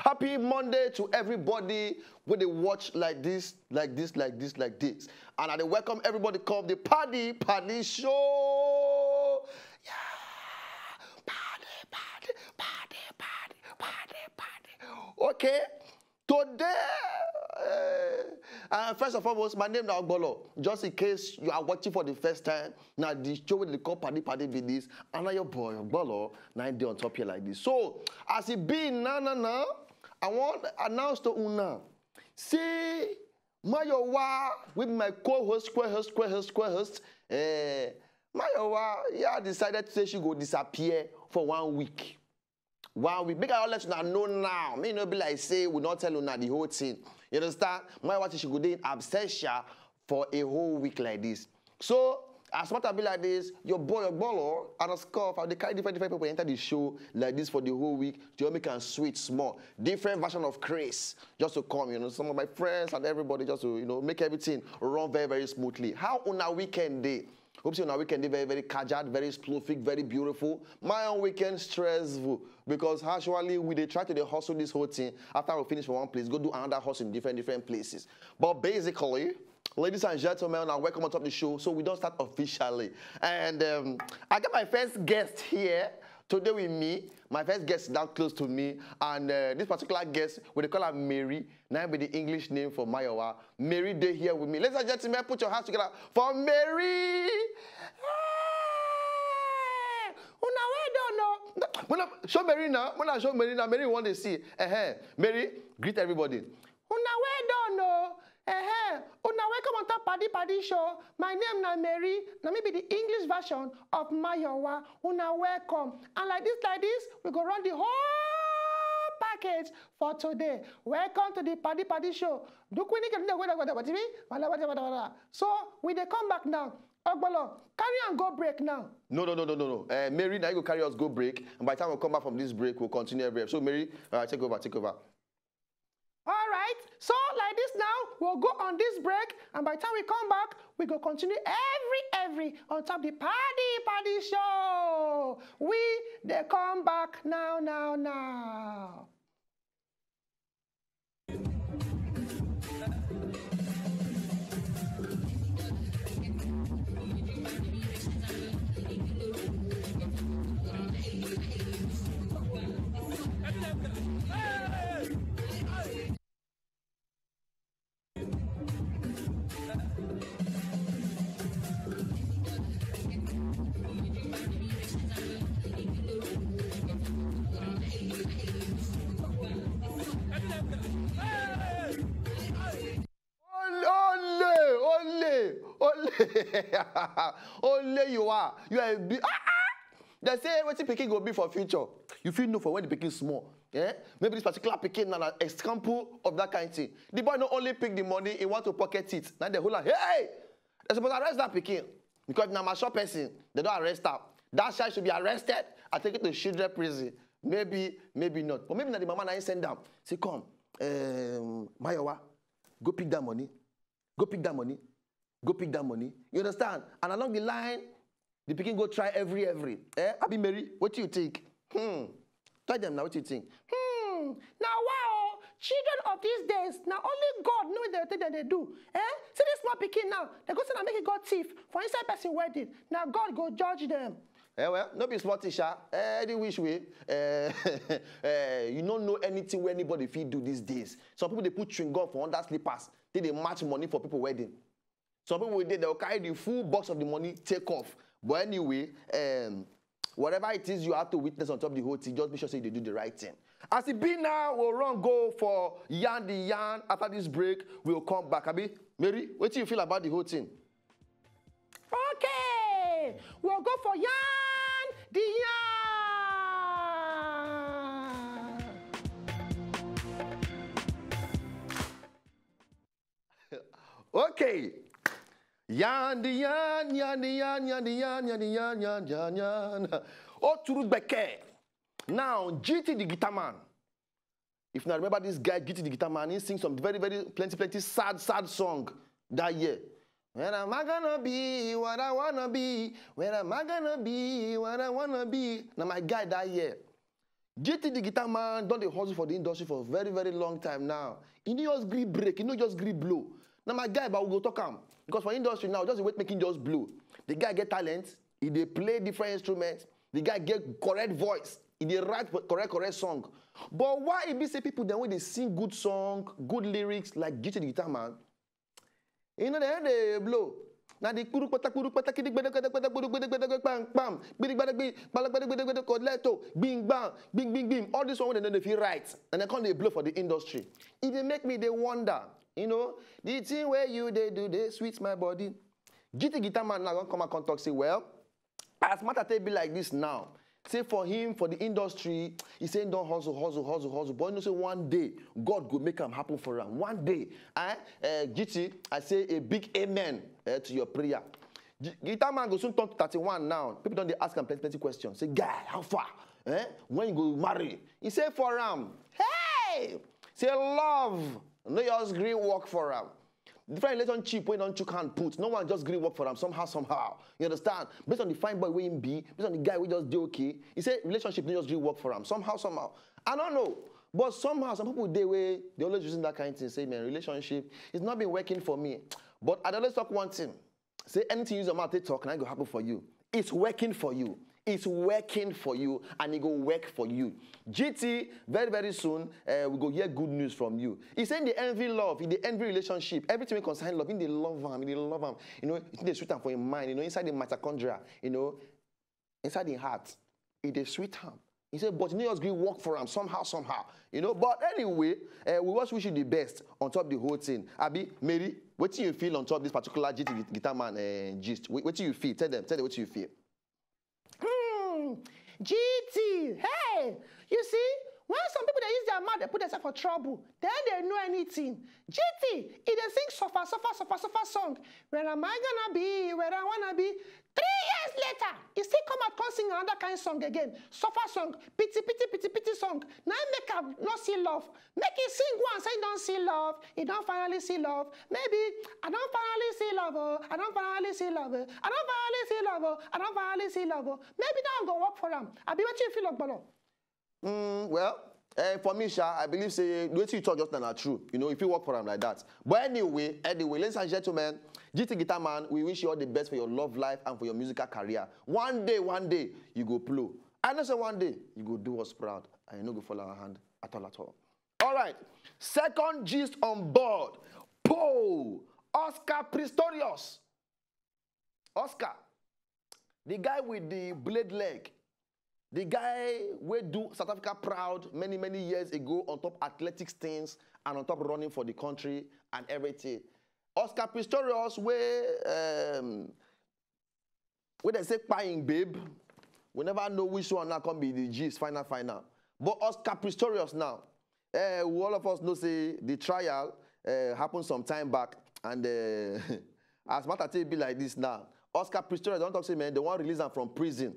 Happy Monday to everybody when they watch like this. And I welcome everybody come the Paddy Show. Yeah. Paddy. Okay. Today, first and foremost, my name is Ogbolo. Just in case you are watching for the first time, now the show with the call Paddy with this, and now your boy Ogbolo, now they on top here like this. So, as it be now, I want to announce to Una, see, Mayowa with my co-host, Mayowa, yeah, decided to say she go disappear for 1 week. 1 week. Make I let you know now. Me no be like say we not tell you now the whole thing. You understand? My watch she go dey in absentia for a whole week like this. So as matter be like this, your boy Ogbolo and a scarf, they carry different people enter the show like this for the whole week. To make and switch small, different version of Chris just to come. You know, some of my friends and everybody just to make everything run very very smoothly. How on a weekend day? Hope you on a weekend day very very casual, very prolific, very beautiful. My own weekend stressful because actually we they try to hustle this whole thing after we finish for one place, go do another hustle in different places. But basically, ladies and gentlemen, now welcome on top of the show. So we don't start officially, and I got my first guest here today with me. My first guest is down close to me, and this particular guest, we call her Mary. Now be the English name for Mayowa. Mary, they here with me. Ladies and gentlemen, put your hands together for Mary. When I show Mary now, Mary want to see. Mary, greet everybody. Una welcome on top Paddy Show. My name na Mary. Now maybe the English version of Mayowa. Una welcome. And like this, we go run the whole package for today. Welcome to the Paddy Show. So we they come back now. Ogbolo, carry and go break now. No. Mary, now you go carry us go break. And by the time we come back from this break, we'll continue every episode. So Mary, take over. All right, so like this now, we'll go on this break, and by the time we come back, we go continue every on top the Paddy Show. They come back now. Only you are a big. They say what the picking will be for future. You feel no for when the picking small. Yeah? Maybe this particular picking now an example of that kind of thing. The boy not only pick the money, he want to pocket it. Now they hold like, hey, they're supposed to arrest that picking. Because now my shop person, they don't arrest her. That child should be arrested and take it to children prison. Maybe not. But maybe now the mama now send them. Say, come, Mayowa, go pick that money. Go pick that money. You understand? And along the line, the picking go try every. Abi Mary, what do you think? Tell them now what you think. Now wow, children of these days, now only God knows the thing that they do. See this small picking now, they go say and make it God thief for inside person wedding. Now God go judge them. Well, no be smart teacher. Any which way. You don't know anything where anybody feel do these days. Some people they put chewing gum for under slippers. They match money for people wedding. Some people they'll carry the full box of the money, take off. But anyway, whatever it is you have to witness on top of the whole thing, just make sure say they do the right thing. As it be now, we'll go for yarn the yarn. After this break, we'll come back. Abi, Mary, what do you feel about the whole thing? Okay, we'll go for yarn the yarn. Okay. Yan. Oh, Turubeke. Now, GT the guitar man. If you remember this guy, GT the guitar man, he sings some very plenty sad song that year. When am I gonna be what I wanna be? When am I gonna be what I wanna be? Now my guy that year. GT the guitar man done the hustle for the industry for a very, very long time now. He no just gree break, he no just gree blow. Now my guy, but we go talk him. Because for industry now, just the way making just blow. The guy get talent, he dey play different instruments, the guy get correct voice, he dey write correct song. But why it be say people then when they sing good song, good lyrics like GT the guitar man, you know they blow. Now the kuru pata kidi pam bing bang bing all this one when they feel right and they can't they blow for the industry. It they make me they wonder, you know, the thing where you they do they sweet my body. GT guitar man now gonna come and talk say well, as matter they be like this now. Say for him, for the industry, he saying don't hustle. But you know, say one day, God go make him happen for him. One day, GT, I say a big amen to your prayer. Guitar man go soon turn to 31 now. People don't they ask him plenty questions. Say, guy, how far? When you go marry? He say for him, hey! Say love, no just green work for him. Different relationship when don't you can't put. No one just green work for them somehow. You understand? Based on the fine boy we him be, based on the guy we just do okay. He said relationship don't just green work for them somehow. I don't know. But somehow some people they always using that kind of thing. Say man, relationship it's not been working for me. But I always talk one thing. Say anything you use your mouth to talk, and it go happen for you. It's working for you. It's working for you and it go work for you. GT, very, very soon, we go hear good news from you. He's saying the envy love, in the envy relationship, everything we concern love, in the love him, you know, it's the sweet him for your mind, you know, inside the mitochondria, you know, inside the heart, it's the sweet him. He said, but you know, just agree work for him somehow, you know. But anyway, we just wish you the best on top of the whole thing. Abi, Mary, what do you feel on top of this particular GT guitar man gist? What do you feel? Tell them what you feel. GT, hey, you see, when some people they use their mouth, they put themselves for trouble. Then they know anything. GT, if they sing suffer song, where am I gonna be? Where I wanna be? 3 years later, he still come out and sing another kind of song again. Suffer song, pity song. Now make him not see love. Make him sing once, he don't see love. He don't finally see love. Maybe I don't finally see love. Oh. I don't finally see love. Oh. I don't finally see love. Oh. I don't finally see love. Oh. Maybe that will go work for him. I be what you feel like, Bono. Well, for me, Sha, I believe say what you talk just now are true. You know, if you work for him like that. But anyway, ladies and gentlemen, GT Guitar Man, we wish you all the best for your love life and for your musical career. One day, you go blow. I know say one day, you go do us proud. And you no go fall our hand at all. All right. Second gist on board. Paul Oscar Pistorius. Oscar, the guy with the blade leg. The guy we do South Africa proud many years ago on top athletics things and on top running for the country and everything. Oscar Pistorius, where they say buying babe, we never know which one now can be the G's final. But Oscar Pistorius now, all of us know say the trial happened some time back, and as matter to be like this now, Oscar Pistorius don't talk say man they want to release him from prison.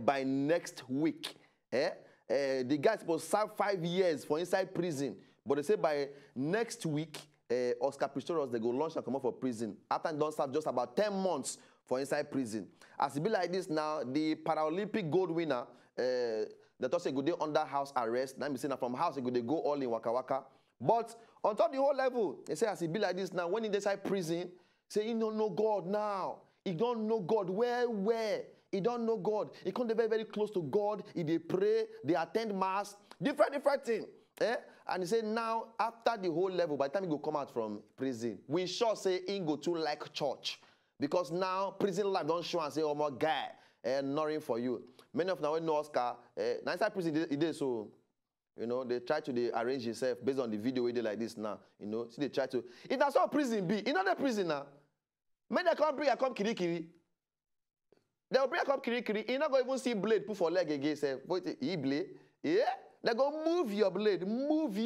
By next week. The guy supposed to serve 5 years for inside prison. But they say by next week, Oscar Pistorius, they go launch and come out for prison. After they don't serve just about 10 months for inside prison. As it be like this now, the Paralympic gold winner, they thought say go dey under house arrest. Now I'm saying from house, they go all in Waka Waka. But on top of the whole level, they say as it be like this now, when he inside prison, say he don't know God now. He don't know God. Where? He don't know God. He come very, very close to God. He they pray, they attend mass, different things. And he say now, after the whole level, by the time he go come out from prison, we sure say he go to like church. Because now prison life don't show and say, oh my guy, nothing for you. Many of now know Oscar, now inside prison he did so. You know, they try to arrange himself based on the video we did like this now. You know, see they try to. If that's how prison be, in other prison now. When they come bring a come kiri. They'll bring up kiri. You're not going to even see blade put for leg again. Say, what he blade? Yeah? They go move your blade. Move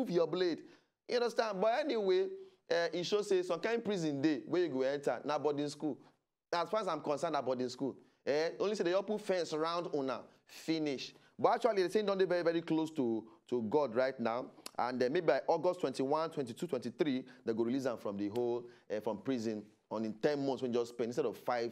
your blade. You understand? But anyway, it shows say some kind of prison day where you go enter, not boarding school. As far as I'm concerned, not boarding school. Only say they all put fence around una. Finish. But actually, they're saying don't they very, very close to God right now. And maybe by August 21, 22, 23, they go release them from the whole, from prison on in 10 months when you just spend instead of 5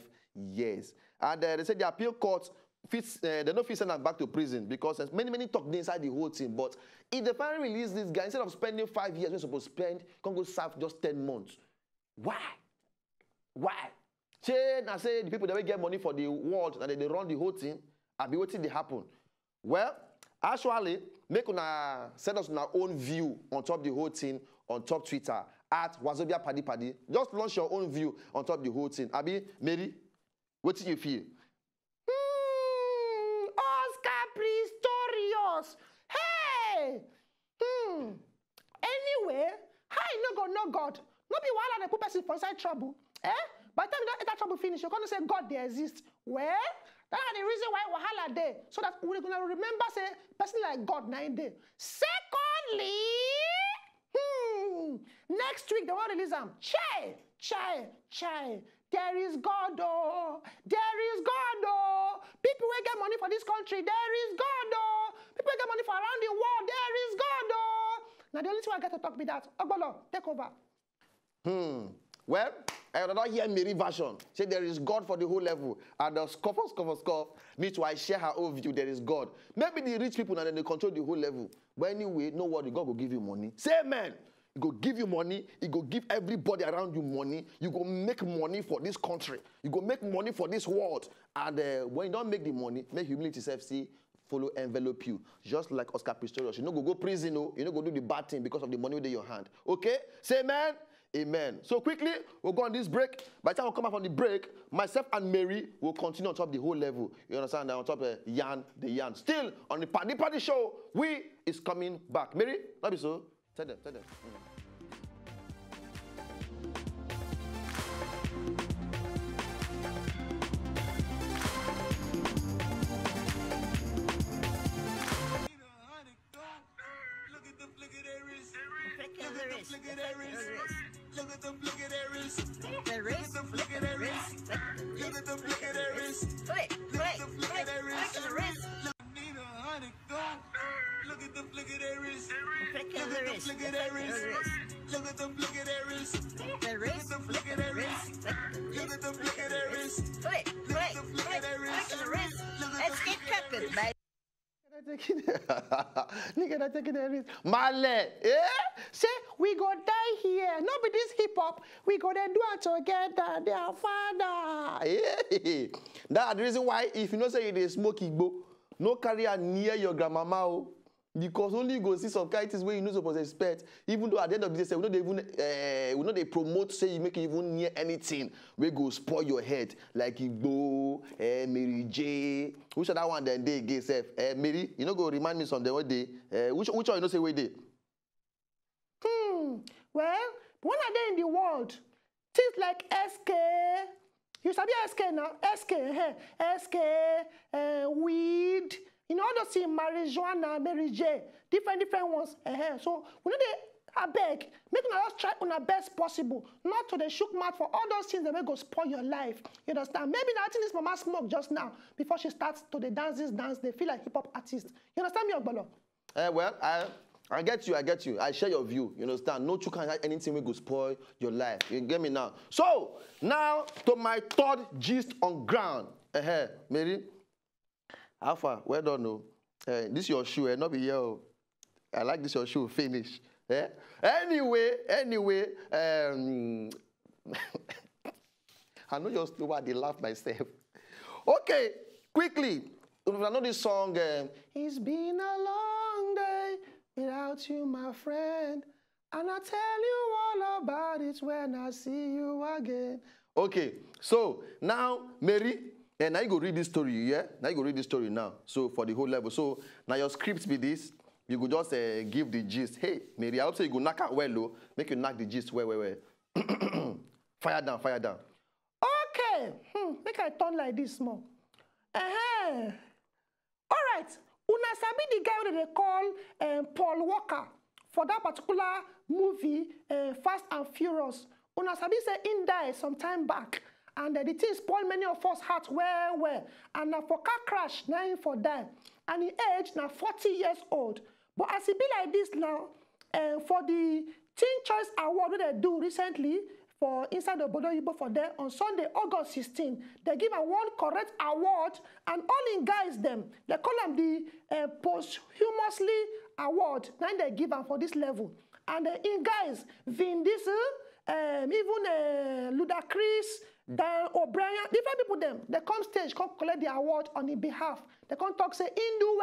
years. And they said the appeal court they don't fit send am back to prison because there's many talk dey inside the whole thing. But if they finally release this guy, instead of spending 5 years, we're supposed to spend, can go serve just 10 months. Why? Why? Say the people that will get money for the world and they run the whole thing, I'll be waiting to happen. Well, actually, make una send us our own view on top the whole thing on top Twitter at Wazobia Paddy Paddy. Just launch your own view on top the whole thing. Abi, Mary, what do you feel? Oscar Pistorius. Hey! Anyway, how you no go know God? No be while they put person for inside trouble. Eh? By the time that trouble finish, you're going to say God they exist. Well, that's the reason why wahala there. So that we're going to remember say person like God 9 day. Secondly, next week they want to release them. Chai. There is God, oh. There is God, oh. People will get money for this country. There is God, oh. People will get money for around the world. There is God, oh. Now the only thing I get to talk about that. Ogbolo, take over. Well, I don't hear Mary version. Say there is God for the whole level. And the scoff. Me too, I share her own view. There is God. Maybe the rich people and then they control the whole level. But anyway, no worry, God will give you money. Say amen. He go give you money. He go give everybody around you money. You go make money for this country. You go make money for this world. And when you don't make the money, make humility self see, follow envelope you. Just like Oscar Pistorius. You know go prison, no. You know go do the bad thing because of the money within your hand. Okay? Say amen. Amen. So quickly, we'll go on this break. By the time we come back from the break, myself and Mary will continue on top of the whole level. You understand? On top of the yarn. Still on the Paddy show, we is coming back. Mary, not be so. Tell them. Look at the flick of their wrist. The wrist. Look at the flick of their wrist. Look at the flick of their wrist. Look at the flick of their wrist. Need $100 go. Look at the flick of their wrist. Look at the flick of their wrist. Look at the flick of their wrist. The wrist. The flick of their wrist. Look at the flick of their wrist. Look at the flick of their wrist. Let's get cooking, baby. Nigga, that taking the risk. Male, Say, we go die here. Not be this hip hop. We go there do it together. Their father. Yeah. That's the reason why if you know say you smoke igbo, no carry her near your grandmama. Because only you go see some kind of things where you know supposed to expect. Even though at the end of the day, we know they promote say you make even near anything we go spoil your head like Igbo, Mary J. Which other one then they gay self? Mary, you know go remind me something what day? Which one you know say where they? Well, when are they in the world? Things like SK. You sabi SK now? SK, weed. You know, all those things, marijuana, Mary J, different ones. So, we need to beg, make us try on our best possible, not to the shook mouth for all those things that may go spoil your life. You understand? Maybe I think this mama smoke just now, before she starts to the dance, they feel like hip-hop artists. You understand me, Ogbolo? Well, I get you. I share your view. You understand? No, you can't have anything will go spoil your life. You get me now? So, now to my third gist on ground. Mary. Alpha, well done, no. This your shoe, not be here. I like this your shoe, finish. Anyway, I know you're still they laugh myself. Okay, quickly. I know this song. It's been a long day without you, my friend. And I'll tell you all about it when I see you again. Okay, so now, Mary. And now you go read this story, yeah? Now you go read this story now. So for the whole level. So now your script be this. You could just give the gist. Hey, Mary, I hope so you go knock out well, though. Make you knock the gist well. Fire down. Okay. Make I turn like this small. All right. Una sabi the guy that they call Paul Walker for that particular movie, Fast and Furious. Una sabi say in die some time back. And the thing spoiled many of us hearts well. And for car crash, now he for die. And he age now 40 years old. But as he be like this now, for the Teen Choice Award that they do recently, for inside the Obodo Igbo for there on Sunday, August 16. They give am one correct award, and all in guys them. They call them the posthumously award. Now they give am for this level. And in guys, Vin Diesel, even Ludacris, Dan O'Brien, different people them. They come stage, come collect the award on his behalf. They come talk, say, "In do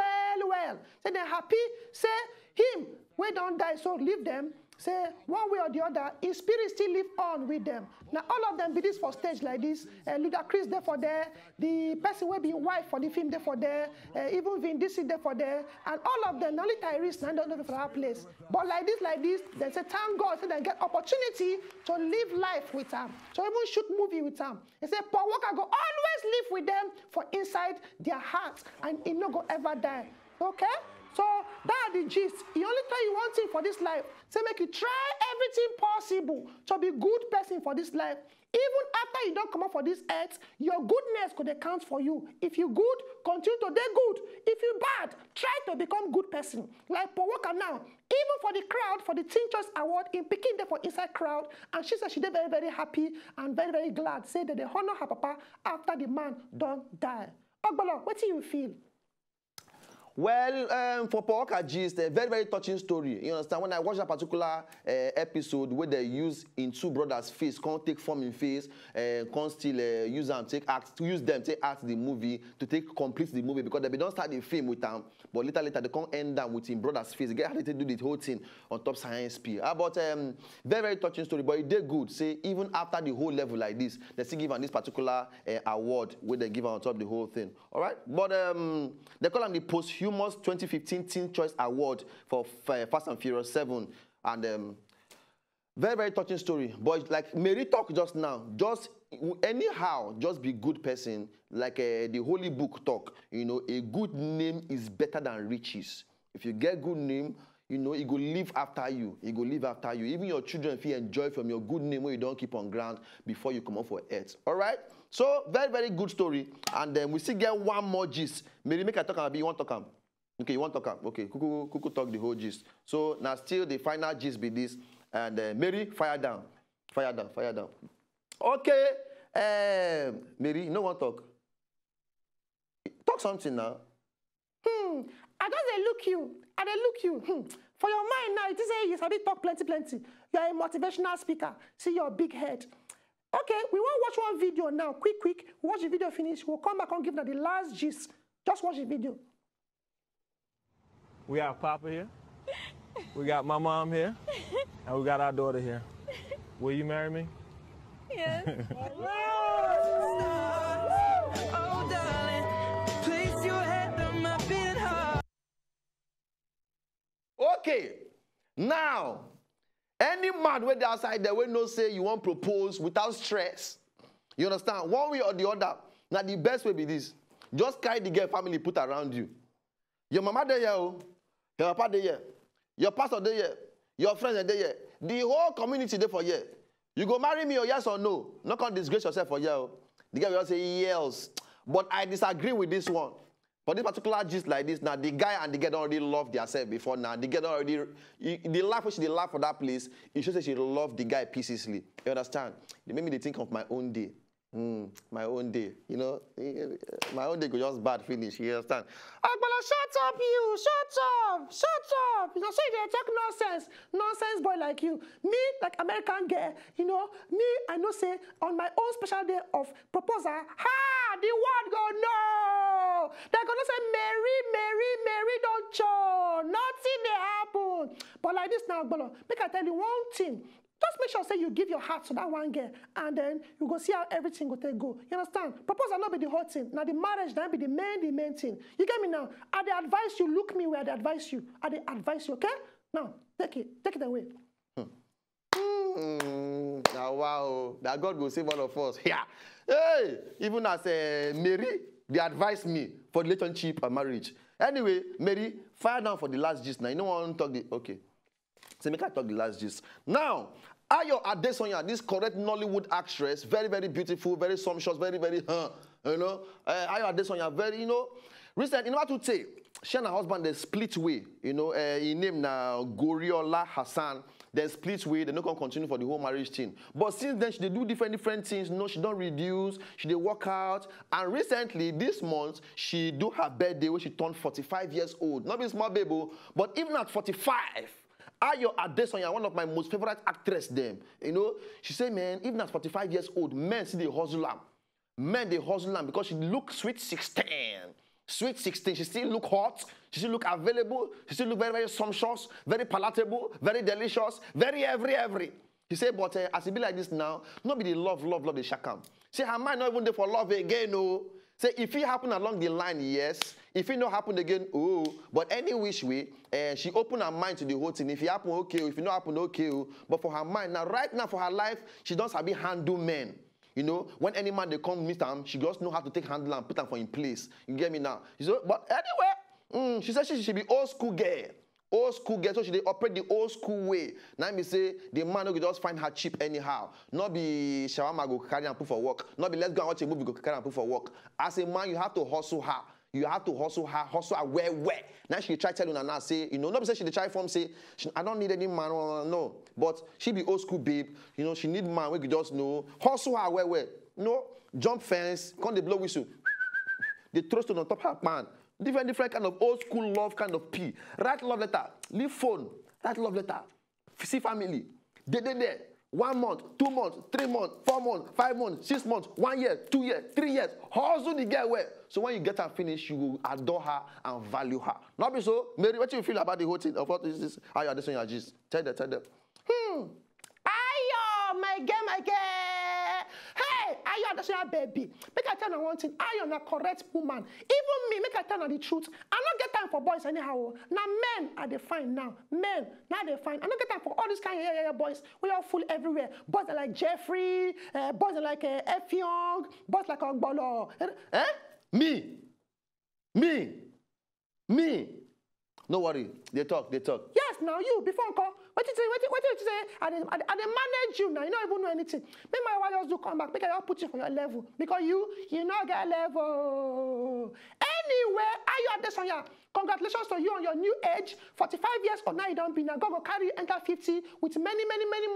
well. Say they're happy, say him, we don't die, so leave them. Say one way or the other, his spirit still live on with them. Now all of them be this for stage like this. Ludacris there for there, the person will be wife for the film there for there, even Vin Diesel there for there, and all of them, only Tyrese, I don't know for that place. But like this, they say thank God, so they get opportunity to live life with them. So even shoot movie with them. They say Paul Walker go always live with them for inside their heart, and he no go ever die. Okay? So that's the gist. He only tell you one thing for this life. Say make you try everything possible to be good person for this life. Even after you don't come up for this earth, your goodness could account for you. If you good, continue to do good. If you bad, try to become good person. Like Paul Walker now, even for the crowd, for the Teen Choice Award, in picking them for inside crowd, and she said she did very, very happy and very, very glad. Say that they honor her papa after the man don't die. Ogbolo, what do you feel? Well, for Paul Walker gist, a very, very touching story. You understand? When I watched that particular episode where they use in two brothers' face, can't take form in face, can't still use them, take act, to use them, take act the movie, to take complete the movie, because they don't start the film with them, but later they can't end them with in brothers' face. They get how to do the whole thing on top science P. But very, very touching story, but it did good. Say, even after the whole level like this, they still give them this particular award where they give on top the whole thing. All right? But they call them the posthumous 2015 Teen Choice Award for Fast and Furious 7. And very, very touching story. But like Mary talk just now, just anyhow, just be good person. Like the Holy Book talk, you know, a good name is better than riches. If you get good name, you know, it will live after you. It will live after you. Even your children, if you enjoy from your good name when you don't keep on ground before you come up for earth. All right? So, very, very good story. And then we still get one more gist. Mary, make I talk about you want to come? Okay, you want to come? Okay, Kuku talk the whole gist. So, now still the final gist be this. And Mary, fire down. Fire down, fire down. Okay. Mary, you know what talk? Talk something now. I just look you. I look you. For your mind now, it is a you sabi talk plenty. You are a motivational speaker. See your big head. Okay, we want to watch one video now. Quick. Watch the video finish. We'll come back and give them the last gist. Just watch the video. We got Papa here. We got my mom here. And we got our daughter here. Will you marry me? Yes. Oh, darling, place your head on my beating heart. Okay, now, any man with the outside there will not say you want propose without stress. You understand? One way or the other. Now, the best way be this. Just carry the girl family put around you. Your mama there, your papa there, your pastor there, your friends there, the whole community there for you. You go marry me or yes or no? Not gonna disgrace yourself for you. The guy will say yes. But I disagree with this one. For this particular gist like this, now the guy and the girl don't already love themselves before now. The girl already, the laugh which they laugh for that place, it shows that she love the guy pieces.ly. You understand? They make me think of my own day. My own day, you know, my own day go just bad finish, you understand? Agbala, shut up, you, shut up. You know, so you talk nonsense boy like you. Me, like American girl, you know, me, I know say, on my own special day of proposal, the world go no. They're gonna say, Mary, don't show. Nothing they happen. But like this now, Agbala, make I tell you one thing. Just make sure say you give your heart to that one girl, and then you go see how everything go take go. You understand? Proposal not be the whole thing. Now the marriage that be the main thing. You get me now? I dey advise you, look me where they advise you. I dey advise you, okay? Now, take it away. Now, wow, that God will save all of us. Yeah. Hey, even as Mary, they advise me for relationship and marriage. Anyway, Mary, fire down for the last gist now. You know what I want to talk the okay. So make I talk the last gist. Now, Ayo Adesanya, this correct Nollywood actress, very, very beautiful, very sumptuous, very, very, you know. Ayo Adesanya, very, you know, recent, you know what to say? She and her husband, they split way, you know. He named now Goriola Hassan. Then split way, they not gonna continue for the whole marriage thing. But since then, she dey do different things. No, she don't reduce, she dey work out. And recently, this month, she do her birthday when she turned 45 years old. Not be small baby, but even at 45, Ayo Adesanya, one of my most favorite actress them, you know, she say, man, even at 45 years old, men see the hustle am. Men, they hustle am because she look sweet 16. Sweet 16, she still look hot, she still look available, she still look very, very sumptuous, very palatable, very delicious, very every. He said, but as it be like this now, not be the love, the shakam. Say, her mind not even there for love again, no. Say, if it happen along the line, yes. If it not happen again, oh. But any which way, she open her mind to the whole thing. If it happen, okay. If it not happen, okay. But for her mind, now, right now, for her life, she does have to handle men. You know, when any man they come meet them, she just know how to take handle and put them for in place. You get me now? So, but anyway, she said she should be old school girl. Old school girl, so she dey operate the old school way. Now me say the man no go just find her cheap anyhow. Not be shawarma go carry and put for work. Not be let's go and watch a movie go carry and put for work. As a man, you have to hustle her. You have to hustle her where. Now she try telling her now say, you know, not be say she try from say, I don't need any man, no. But she be old school babe, you know, she need man we could just know. Hustle her where. No, jump fence, come they blow whistle. They throw stone on top her man. Different kind of old school love kind of P. Write love letter, leave phone, write love letter. See family. There. 1 month, 2 months, 3 months, 4 months, 5 months, 6 months, 1 year, 2 years, 3 years. Hustle the girl well. So when you get her finished, you will adore her and value her. Not be so. Mary, what do you feel about the whole thing? Of what is this? Ayo, this one your gist. Tell them. Ayo, my girl. Hey, Ayo Adesanya baby. Make I tell you one thing. Ayo na correct woman. Even me, make I tell you the truth. I don't get time for boys anyhow. Now men are they fine now. Men, now they fine. I don't get time for all these kind of boys. We are full everywhere. Boys are like Jeffrey, boys are like F Young, boys like Ogbolo. Me. No worry. They talk. Yes, now you, before I call. What you say? I manage you now. You don't even know anything. Make my wife just do come back. Make I put you for your level. Because you not get level. Anyway, Ayo Adesanya, congratulations to you on your new age. 45 years from now, you don't be now. Go carry you enter 50 with many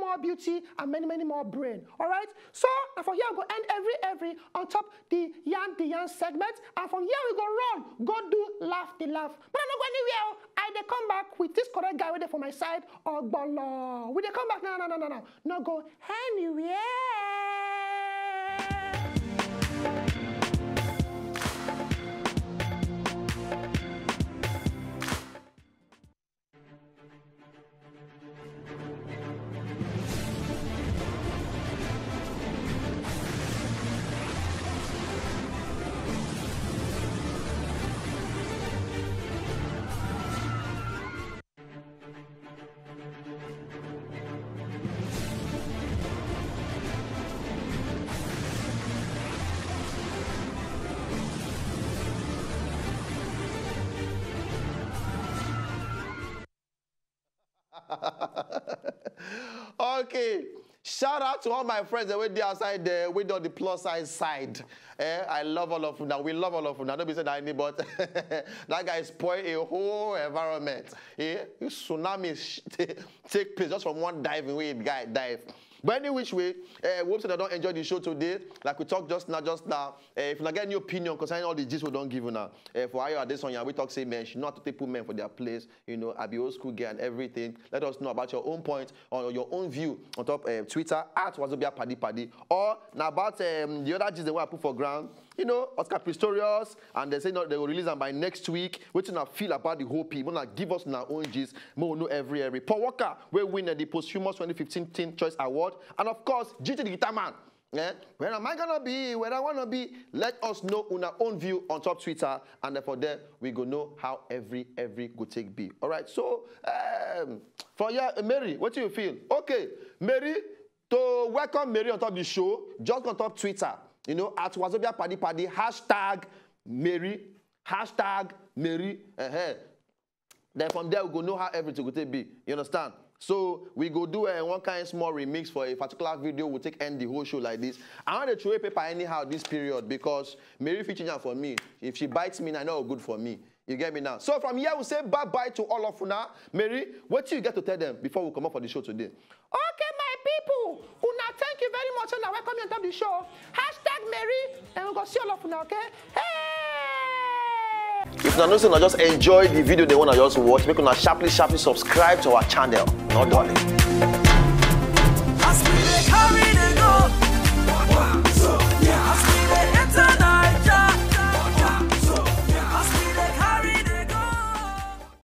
more beauty and many more brain. All right? So, and from here, we go end every on top the yarn segment. And from here, we go run. Go do laugh. But I'm not going anywhere. I they come back with this correct guy waiting for my side. Or Bolo. We they come back. No. No go anywhere. Okay. Shout out to all my friends that went there outside there, with on the plus size side. I love all of you now. We love all of you now. Don't be saying that any, but that guy spoil a whole environment. Tsunami take place just from one diving way the guy dive. But any which way, we hope that I don't enjoy the show today. Like we talked just now. If you not get any opinion concerning all the gist we don't give you now, for Ayo Adesanya, we talk say men, she know how to take put men for their place. You know, I be old school girl and everything. Let us know about your own point or your own view on top Twitter at Wazobia Paddy, or now about the other gist they want to put for ground. You know, Oscar Pistorius, and they say no, they will release them by next week. What you feel about the whole people? Now give us our own gist. More know every. Paul Walker will win the posthumous 2015 Teen Choice Award, and of course, GT the Guitar Man. Where am I gonna be? Where I wanna be? Let us know on our own view on top Twitter, and therefore there we go know how every go take be. All right. So for Mary, what do you feel? Okay, Mary, to welcome Mary on top the show, just on top Twitter. You know, at Wazobia Paddy, #Mary, #Mary. Then from there we go know how everything will take be. You understand? So we go do one kind of small remix for a particular video. We'll take end the whole show like this. I want to throw a paper anyhow this period because Mary featuring her for me. If she bites me, I know good for me. You get me now? So from here, we say bye-bye to all of una. Mary, what do you get to tell them before we come up for the show today? Okay, my people. Una, thank you very much. And welcome you on top of the show. #Mary. And we're going to see all of una, okay? Hey! If you know, just enjoy the video they want to just watch, make una sharply subscribe to our channel. Not darling.